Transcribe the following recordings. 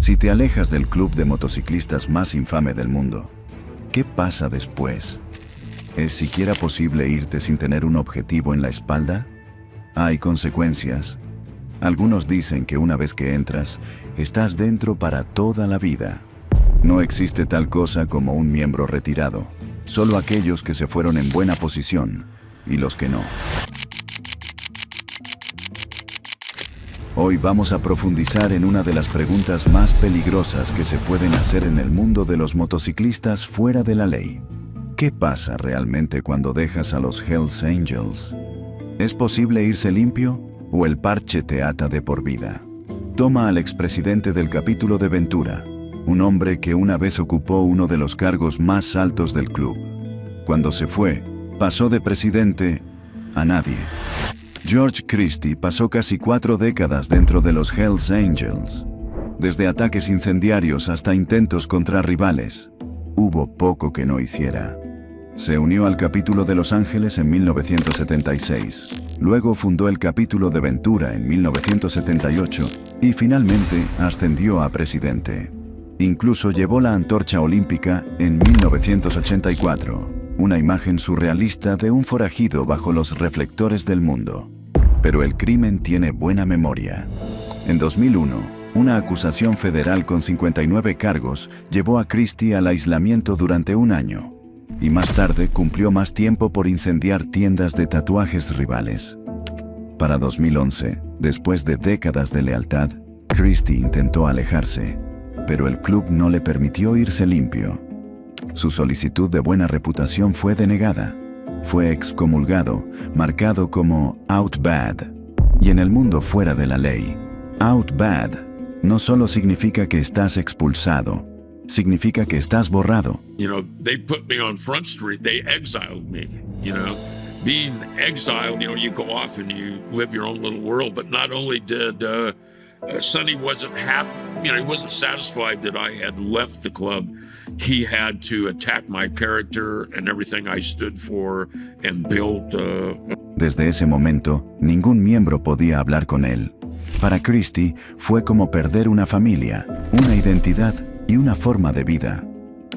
Si te alejas del club de motociclistas más infame del mundo, ¿qué pasa después? ¿Es siquiera posible irte sin tener un objetivo en la espalda? ¿Hay consecuencias? Algunos dicen que una vez que entras, estás dentro para toda la vida. No existe tal cosa como un miembro retirado, solo aquellos que se fueron en buena posición y los que no. Hoy vamos a profundizar en una de las preguntas más peligrosas que se pueden hacer en el mundo de los motociclistas fuera de la ley. ¿Qué pasa realmente cuando dejas a los Hells Angels? ¿Es posible irse limpio o el parche te ata de por vida? Toma al expresidente del capítulo de Ventura, un hombre que una vez ocupó uno de los cargos más altos del club. Cuando se fue, pasó de presidente a nadie. George Christie pasó casi 4 décadas dentro de los Hells Angels. Desde ataques incendiarios hasta intentos contra rivales, hubo poco que no hiciera. Se unió al capítulo de Los Ángeles en 1976, luego fundó el capítulo de Ventura en 1978 y finalmente ascendió a presidente. Incluso llevó la antorcha olímpica en 1984. Una imagen surrealista de un forajido bajo los reflectores del mundo. Pero el crimen tiene buena memoria. En 2001, una acusación federal con 59 cargos llevó a Christie al aislamiento durante un año, y más tarde cumplió más tiempo por incendiar tiendas de tatuajes rivales. Para 2011, después de décadas de lealtad, Christie intentó alejarse, pero el club no le permitió irse limpio. Su solicitud de buena reputación fue denegada. Fue excomulgado, marcado como out bad. Y en el mundo fuera de la ley, out bad no solo significa que estás expulsado, significa que estás borrado. They put me on Front Street, they exiled me, Being exiled, you go off and you live your own little world, but not only did Sonny wasn't happy, he wasn't satisfied that I had left the club. He had to attack my character and everything I stood for and built. Desde ese momento, ningún miembro podía hablar con él. Para Christie, fue como perder una familia, una identidad y una forma de vida.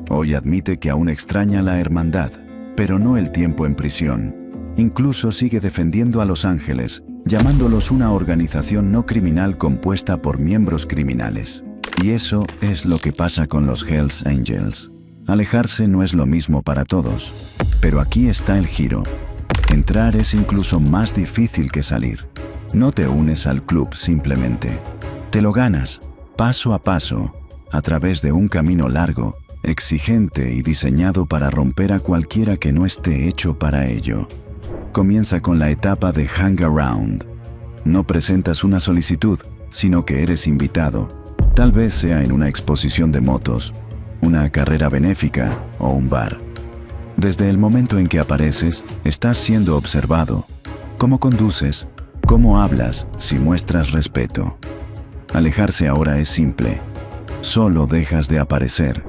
Hoy admite que aún extraña la hermandad, pero no el tiempo en prisión. Incluso sigue defendiendo a Los Ángeles, llamándolos una organización no criminal compuesta por miembros criminales. Y eso es lo que pasa con los Hells Angels. Alejarse no es lo mismo para todos, pero aquí está el giro. Entrar es incluso más difícil que salir. No te unes al club simplemente. Te lo ganas, paso a paso, a través de un camino largo, exigente y diseñado para romper a cualquiera que no esté hecho para ello. Comienza con la etapa de hang around. No presentas una solicitud, sino que eres invitado. Tal vez sea en una exposición de motos, una carrera benéfica o un bar. Desde el momento en que apareces, estás siendo observado. Cómo conduces, cómo hablas, si muestras respeto. Alejarse ahora es simple. Solo dejas de aparecer.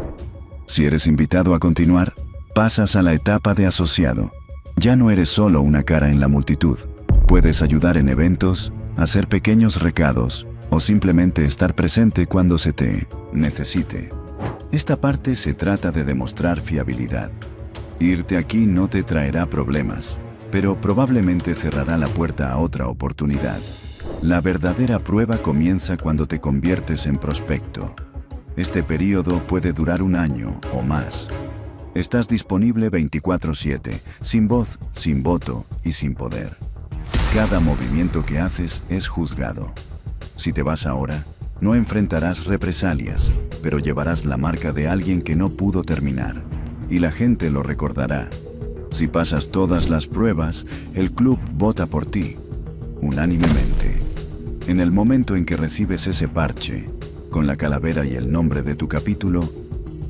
Si eres invitado a continuar, pasas a la etapa de asociado. Ya no eres solo una cara en la multitud. Puedes ayudar en eventos, hacer pequeños recados o simplemente estar presente cuando se te necesite. Esta parte se trata de demostrar fiabilidad. Irte aquí no te traerá problemas, pero probablemente cerrará la puerta a otra oportunidad. La verdadera prueba comienza cuando te conviertes en prospecto. Este periodo puede durar un año o más. Estás disponible 24/7, sin voz, sin voto y sin poder. Cada movimiento que haces es juzgado. Si te vas ahora, no enfrentarás represalias, pero llevarás la marca de alguien que no pudo terminar. Y la gente lo recordará. Si pasas todas las pruebas, el club vota por ti, unánimemente. En el momento en que recibes ese parche, con la calavera y el nombre de tu capítulo,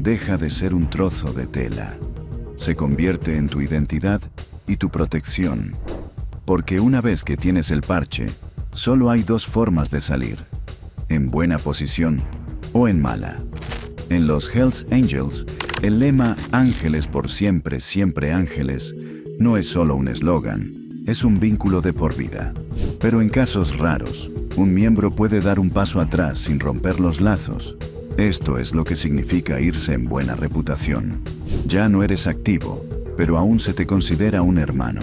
deja de ser un trozo de tela. Se convierte en tu identidad y tu protección. Porque una vez que tienes el parche, solo hay 2 formas de salir: en buena posición o en mala. En los Hells Angels, el lema "Ángeles por siempre, siempre ángeles" no es solo un eslogan, es un vínculo de por vida. Pero en casos raros, un miembro puede dar un paso atrás sin romper los lazos. Esto es lo que significa irse en buena reputación. Ya no eres activo, pero aún se te considera un hermano.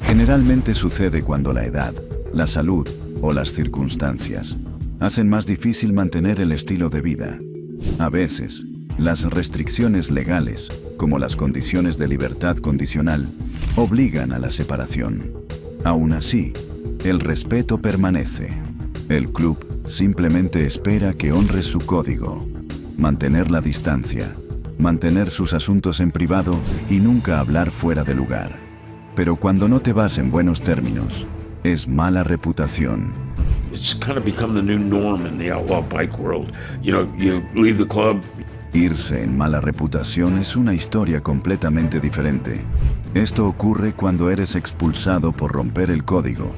Generalmente sucede cuando la edad, la salud o las circunstancias hacen más difícil mantener el estilo de vida. A veces, las restricciones legales, como las condiciones de libertad condicional, obligan a la separación. Aún así, el respeto permanece. El club simplemente espera que honres su código, mantener la distancia, mantener sus asuntos en privado y nunca hablar fuera de lugar. Pero cuando no te vas en buenos términos, es mala reputación. It's kind of become the new norm in the outlaw bike world. You know, you leave the club. Irse en mala reputación es una historia completamente diferente. Esto ocurre cuando eres expulsado por romper el código,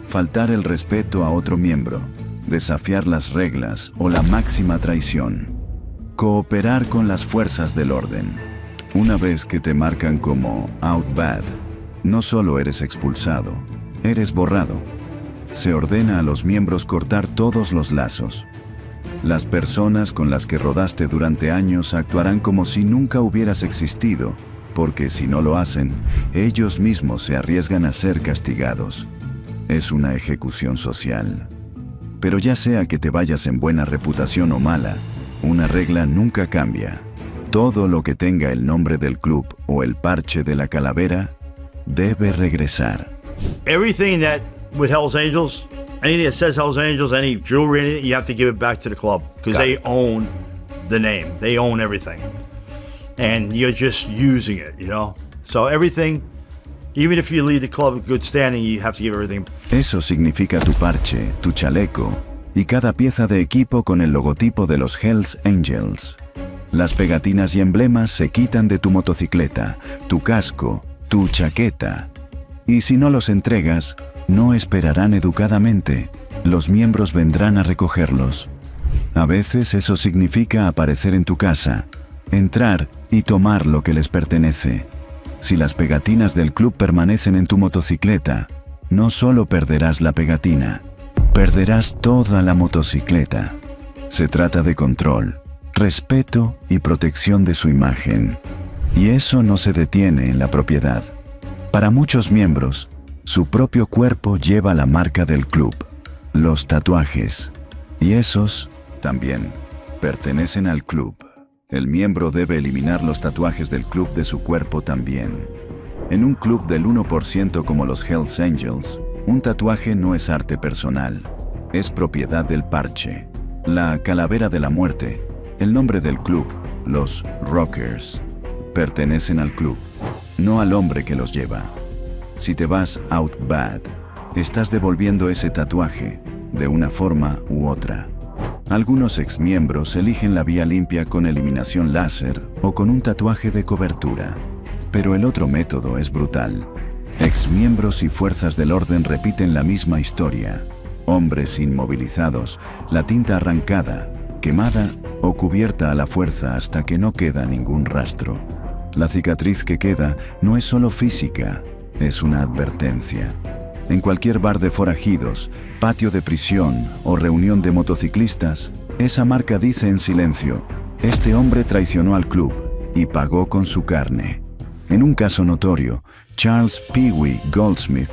faltar el respeto a otro miembro, desafiar las reglas o la máxima traición. Cooperar con las fuerzas del orden. Una vez que te marcan como out bad, no solo eres expulsado, eres borrado. Se ordena a los miembros cortar todos los lazos. Las personas con las que rodaste durante años actuarán como si nunca hubieras existido, porque si no lo hacen, ellos mismos se arriesgan a ser castigados. Es una ejecución social. Pero ya sea que te vayas en buena reputación o mala, una regla nunca cambia. Todo lo que tenga el nombre del club o el parche de la calavera debe regresar. Everything that with Hell's Angels, anything that says Hell's Angels, any jewelry, anything, you have to give it back to the club because they own the name. They own everything. And you're just using it, you know? So everything, even if you leave the club in good standing, you have to give everything. Eso significa tu parche, tu chaleco y cada pieza de equipo con el logotipo de los Hells Angels. Las pegatinas y emblemas se quitan de tu motocicleta, tu casco, tu chaqueta. Y si no los entregas, no esperarán educadamente. Los miembros vendrán a recogerlos. A veces eso significa aparecer en tu casa, entrar y tomar lo que les pertenece. Si las pegatinas del club permanecen en tu motocicleta, no solo perderás la pegatina, perderás toda la motocicleta. Se trata de control, respeto y protección de su imagen. Y eso no se detiene en la propiedad. Para muchos miembros, su propio cuerpo lleva la marca del club, los tatuajes, y esos también pertenecen al club. El miembro debe eliminar los tatuajes del club de su cuerpo también. En un club del 1% como los Hells Angels, un tatuaje no es arte personal, es propiedad del parche. La calavera de la muerte, el nombre del club, los Rockers, pertenecen al club, no al hombre que los lleva. Si te vas out bad, estás devolviendo ese tatuaje, de una forma u otra. Algunos exmiembros eligen la vía limpia con eliminación láser o con un tatuaje de cobertura. Pero el otro método es brutal. Exmiembros y fuerzas del orden repiten la misma historia. Hombres inmovilizados, la tinta arrancada, quemada o cubierta a la fuerza hasta que no queda ningún rastro. La cicatriz que queda no es solo física, es una advertencia. En cualquier bar de forajidos, patio de prisión o reunión de motociclistas, esa marca dice en silencio: este hombre traicionó al club y pagó con su carne. En un caso notorio, Charles Pee Wee Goldsmith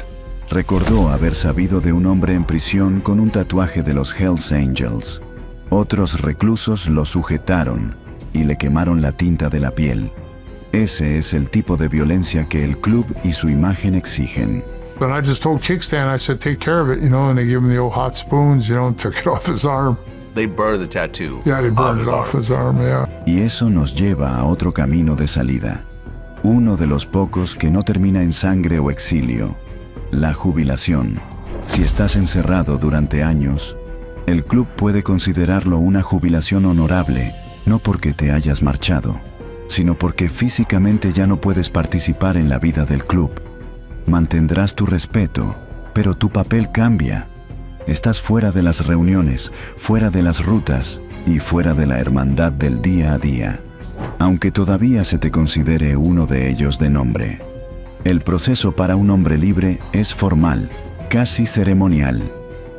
recordó haber sabido de un hombre en prisión con un tatuaje de los Hells Angels. Otros reclusos lo sujetaron y le quemaron la tinta de la piel. Ese es el tipo de violencia que el club y su imagen exigen. And I just told Kickstand, I said, take care of it, and they give him the old hot spoons, and took it off his arm. They burned the tattoo. Yeah, they burned it off his arm, yeah. Y eso nos lleva a otro camino de salida. Uno de los pocos que no termina en sangre o exilio. La jubilación. Si estás encerrado durante años, el club puede considerarlo una jubilación honorable, no porque te hayas marchado, sino porque físicamente ya no puedes participar en la vida del club. Mantendrás tu respeto, pero tu papel cambia. Estás fuera de las reuniones, fuera de las rutas y fuera de la hermandad del día a día, aunque todavía se te considere uno de ellos de nombre. El proceso para un hombre libre es formal, casi ceremonial.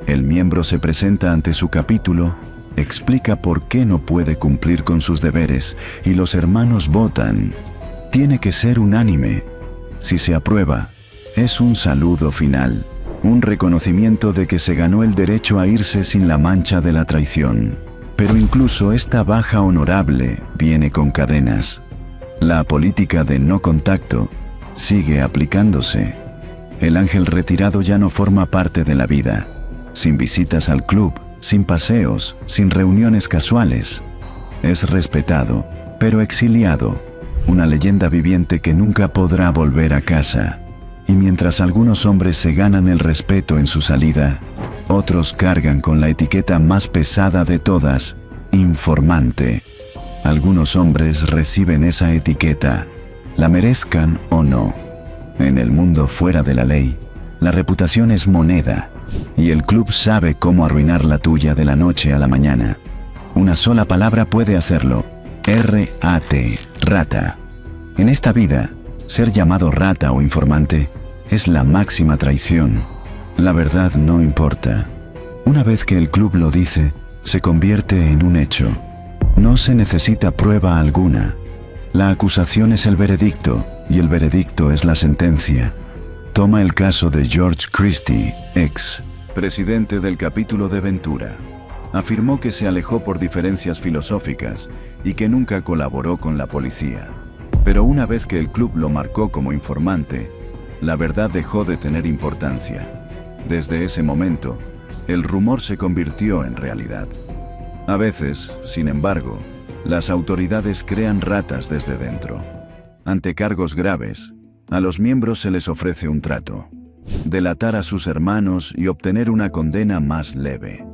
El miembro se presenta ante su capítulo explica por qué no puede cumplir con sus deberes y los hermanos votan. Tiene que ser unánime. Si se aprueba, es un saludo final, un reconocimiento de que se ganó el derecho a irse sin la mancha de la traición. Pero incluso esta baja honorable viene con cadenas. La política de no contacto sigue aplicándose. El ángel retirado ya no forma parte de la vida, sin visitas al club, sin paseos, sin reuniones casuales. Es respetado, pero exiliado, una leyenda viviente que nunca podrá volver a casa. Y mientras algunos hombres se ganan el respeto en su salida, otros cargan con la etiqueta más pesada de todas, informante. Algunos hombres reciben esa etiqueta, la merezcan o no. En el mundo fuera de la ley, la reputación es moneda, y el club sabe cómo arruinar la tuya de la noche a la mañana. Una sola palabra puede hacerlo: R-A-T, rata. En esta vida, ser llamado rata o informante es la máxima traición. La verdad no importa. Una vez que el club lo dice, se convierte en un hecho. No se necesita prueba alguna. La acusación es el veredicto, y el veredicto es la sentencia. Toma el caso de George Christie, ex presidente del capítulo de Ventura. Afirmó que se alejó por diferencias filosóficas y que nunca colaboró con la policía. Pero una vez que el club lo marcó como informante, la verdad dejó de tener importancia. Desde ese momento, el rumor se convirtió en realidad. A veces, sin embargo, las autoridades crean ratas desde dentro. Ante cargos graves, a los miembros se les ofrece un trato: delatar a sus hermanos y obtener una condena más leve.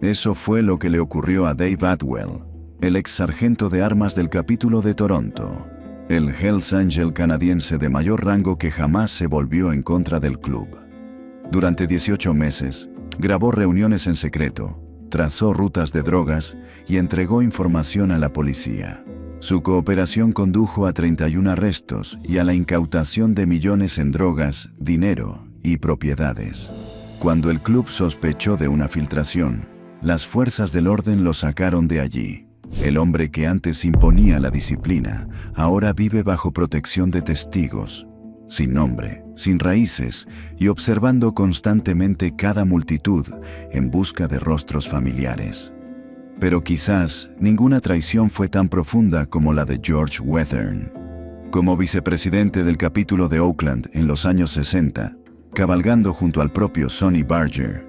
Eso fue lo que le ocurrió a Dave Atwell, el ex sargento de armas del capítulo de Toronto, el Hells Angel canadiense de mayor rango que jamás se volvió en contra del club. Durante 18 meses, grabó reuniones en secreto, trazó rutas de drogas y entregó información a la policía. Su cooperación condujo a 31 arrestos y a la incautación de millones en drogas, dinero y propiedades. Cuando el club sospechó de una filtración, las fuerzas del orden lo sacaron de allí. El hombre que antes imponía la disciplina, ahora vive bajo protección de testigos, sin nombre, sin raíces y observando constantemente cada multitud en busca de rostros familiares. Pero quizás ninguna traición fue tan profunda como la de George Wethern. Como vicepresidente del capítulo de Oakland en los años 60, cabalgando junto al propio Sonny Barger,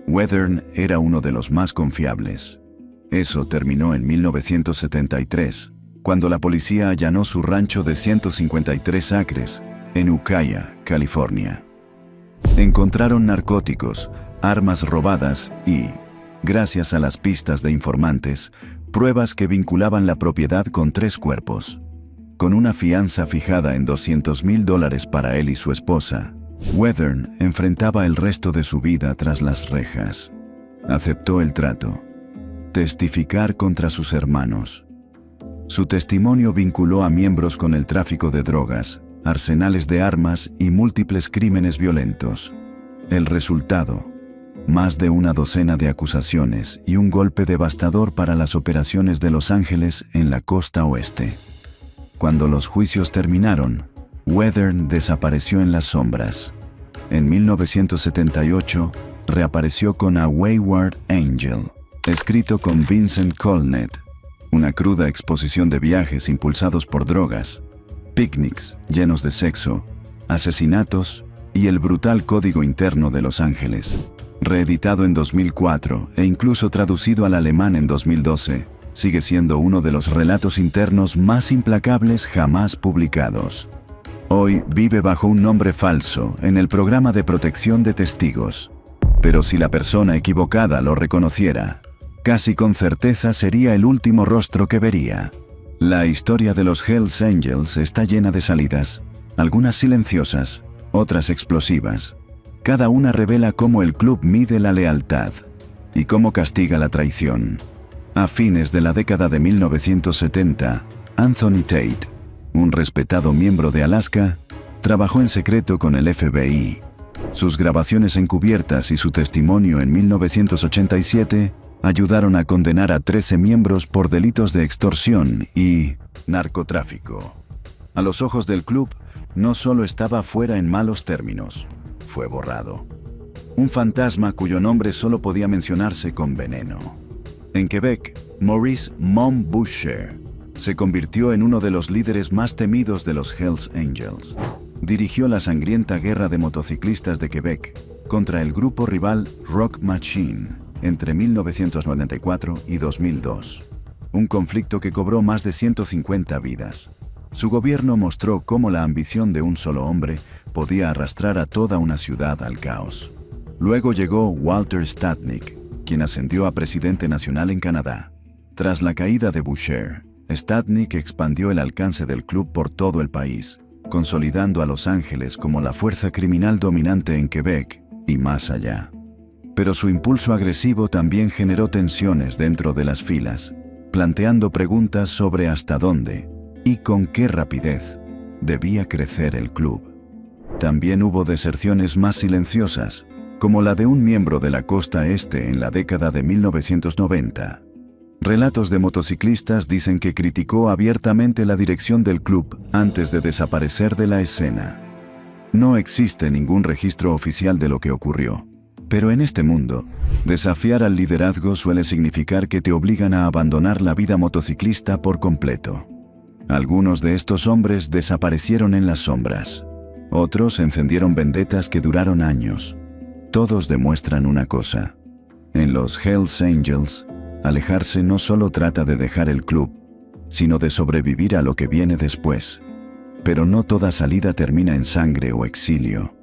Wethern era uno de los más confiables. Eso terminó en 1973, cuando la policía allanó su rancho de 153 acres en Ukiah, California. Encontraron narcóticos, armas robadas y, gracias a las pistas de informantes, pruebas que vinculaban la propiedad con 3 cuerpos. Con una fianza fijada en $200,000 para él y su esposa, Wethern enfrentaba el resto de su vida tras las rejas. Aceptó el trato: testificar contra sus hermanos. Su testimonio vinculó a miembros con el tráfico de drogas, arsenales de armas y múltiples crímenes violentos. El resultado: más de una docena de acusaciones y un golpe devastador para las operaciones de Los Ángeles en la costa oeste. Cuando los juicios terminaron, Wethern desapareció en las sombras. En 1978, reapareció con A Wayward Angel, escrito con Vincent Colnett, una cruda exposición de viajes impulsados por drogas, picnics llenos de sexo, asesinatos y el brutal código interno de Los Ángeles. Reeditado en 2004 e incluso traducido al alemán en 2012, sigue siendo uno de los relatos internos más implacables jamás publicados. Hoy vive bajo un nombre falso en el programa de protección de testigos. Pero si la persona equivocada lo reconociera, casi con certeza sería el último rostro que vería. La historia de los Hells Angels está llena de salidas, algunas silenciosas, otras explosivas. Cada una revela cómo el club mide la lealtad y cómo castiga la traición. A fines de la década de 1970, Anthony Tate, un respetado miembro de Alaska, trabajó en secreto con el FBI. Sus grabaciones encubiertas y su testimonio en 1987 ayudaron a condenar a 13 miembros por delitos de extorsión y narcotráfico. A los ojos del club, no solo estaba fuera en malos términos, fue borrado. Un fantasma cuyo nombre solo podía mencionarse con veneno. En Quebec, Maurice "Mom" Boucher se convirtió en uno de los líderes más temidos de los Hells Angels. Dirigió la sangrienta guerra de motociclistas de Quebec contra el grupo rival Rock Machine entre 1994 y 2002. Un conflicto que cobró más de 150 vidas. Su gobierno mostró cómo la ambición de un solo hombre podía arrastrar a toda una ciudad al caos. Luego llegó Walter Stadtnik, quien ascendió a presidente nacional en Canadá. Tras la caída de Boucher, Stadtnik expandió el alcance del club por todo el país, consolidando a Los Ángeles como la fuerza criminal dominante en Quebec y más allá. Pero su impulso agresivo también generó tensiones dentro de las filas, planteando preguntas sobre hasta dónde y con qué rapidez debía crecer el club. También hubo deserciones más silenciosas, como la de un miembro de la costa este en la década de 1990. Relatos de motociclistas dicen que criticó abiertamente la dirección del club antes de desaparecer de la escena. No existe ningún registro oficial de lo que ocurrió, pero en este mundo, desafiar al liderazgo suele significar que te obligan a abandonar la vida motociclista por completo. Algunos de estos hombres desaparecieron en las sombras. Otros encendieron vendetas que duraron años. Todos demuestran una cosa. En los Hells Angels, alejarse no solo trata de dejar el club, sino de sobrevivir a lo que viene después. Pero no toda salida termina en sangre o exilio.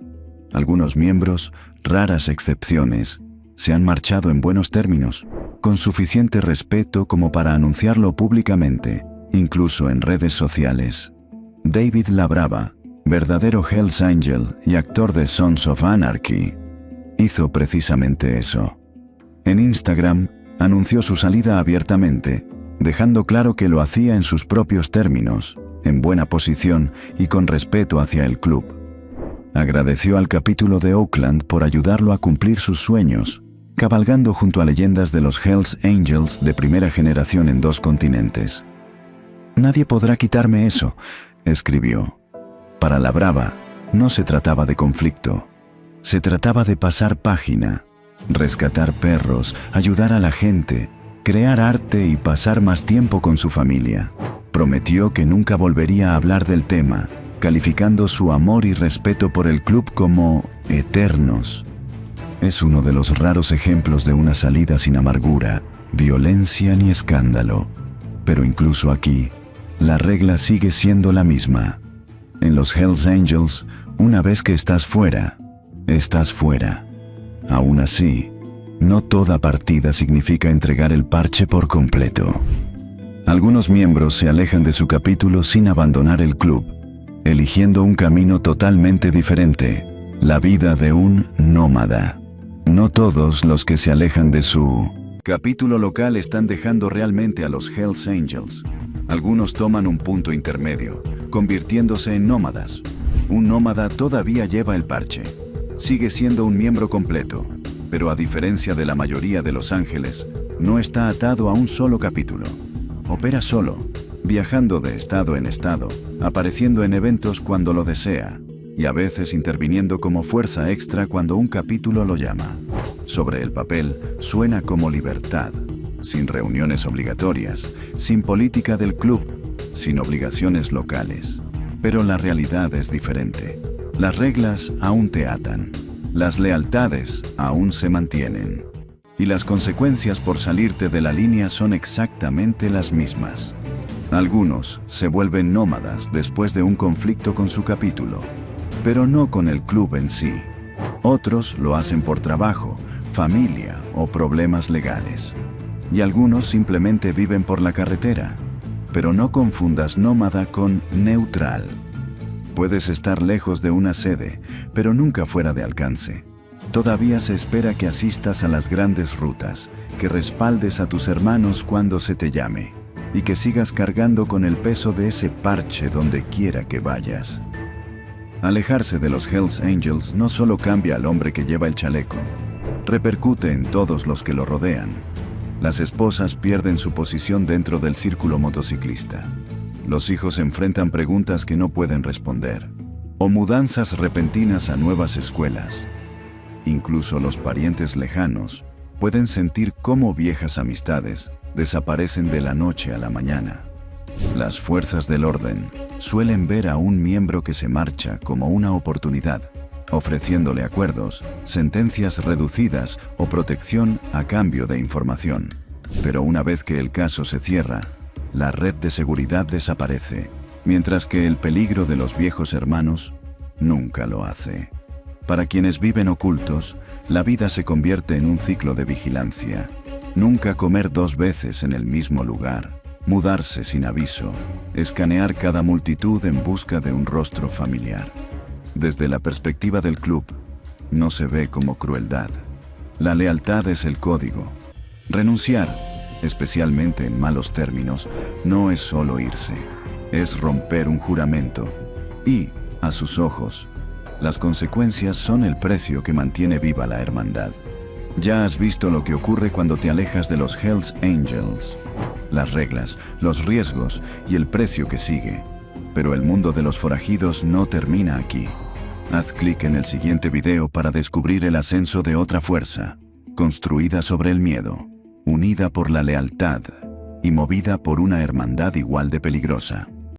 Algunos miembros, raras excepciones, se han marchado en buenos términos, con suficiente respeto como para anunciarlo públicamente, incluso en redes sociales. David Labrava, verdadero Hells Angel y actor de Sons of Anarchy, hizo precisamente eso. En Instagram, anunció su salida abiertamente, dejando claro que lo hacía en sus propios términos, en buena posición y con respeto hacia el club. Agradeció al capítulo de Oakland por ayudarlo a cumplir sus sueños, cabalgando junto a leyendas de los Hells Angels de primera generación en 2 continentes. «Nadie podrá quitarme eso», escribió. Para Labrava, no se trataba de conflicto. Se trataba de pasar página, rescatar perros, ayudar a la gente, crear arte y pasar más tiempo con su familia. Prometió que nunca volvería a hablar del tema, calificando su amor y respeto por el club como eternos. Es uno de los raros ejemplos de una salida sin amargura, violencia ni escándalo. Pero incluso aquí, la regla sigue siendo la misma. En los Hells Angels, una vez que estás fuera, estás fuera. Aún así, no toda partida significa entregar el parche por completo. Algunos miembros se alejan de su capítulo sin abandonar el club, eligiendo un camino totalmente diferente, la vida de un nómada. No todos los que se alejan de su capítulo local están dejando realmente a los Hells Angels. Algunos toman un punto intermedio, convirtiéndose en nómadas. Un nómada todavía lleva el parche. Sigue siendo un miembro completo, pero a diferencia de la mayoría de Los Ángeles, no está atado a un solo capítulo. Opera solo, viajando de estado en estado, apareciendo en eventos cuando lo desea, y a veces interviniendo como fuerza extra cuando un capítulo lo llama. Sobre el papel, suena como libertad, sin reuniones obligatorias, sin política del club, sin obligaciones locales. Pero la realidad es diferente. Las reglas aún te atan, las lealtades aún se mantienen, y las consecuencias por salirte de la línea son exactamente las mismas. Algunos se vuelven nómadas después de un conflicto con su capítulo, pero no con el club en sí. Otros lo hacen por trabajo, familia o problemas legales. Y algunos simplemente viven por la carretera. Pero no confundas nómada con neutral. Puedes estar lejos de una sede, pero nunca fuera de alcance. Todavía se espera que asistas a las grandes rutas, que respaldes a tus hermanos cuando se te llame, y que sigas cargando con el peso de ese parche donde quiera que vayas. Alejarse de los Hells Angels no solo cambia al hombre que lleva el chaleco, repercute en todos los que lo rodean. Las esposas pierden su posición dentro del círculo motociclista. Los hijos enfrentan preguntas que no pueden responder, o mudanzas repentinas a nuevas escuelas. Incluso los parientes lejanos pueden sentir cómo viejas amistades desaparecen de la noche a la mañana. Las fuerzas del orden suelen ver a un miembro que se marcha como una oportunidad, ofreciéndole acuerdos, sentencias reducidas o protección a cambio de información. Pero una vez que el caso se cierra, la red de seguridad desaparece, mientras que el peligro de los viejos hermanos nunca lo hace. Para quienes viven ocultos, la vida se convierte en un ciclo de vigilancia. Nunca comer 2 veces en el mismo lugar, mudarse sin aviso, escanear cada multitud en busca de un rostro familiar. Desde la perspectiva del club, no se ve como crueldad. La lealtad es el código. Renunciar, especialmente en malos términos, no es solo irse, es romper un juramento. Y, a sus ojos, las consecuencias son el precio que mantiene viva la hermandad. Ya has visto lo que ocurre cuando te alejas de los Hells Angels. Las reglas, los riesgos y el precio que sigue. Pero el mundo de los forajidos no termina aquí. Haz clic en el siguiente video para descubrir el ascenso de otra fuerza, construida sobre el miedo, unida por la lealtad y movida por una hermandad igual de peligrosa.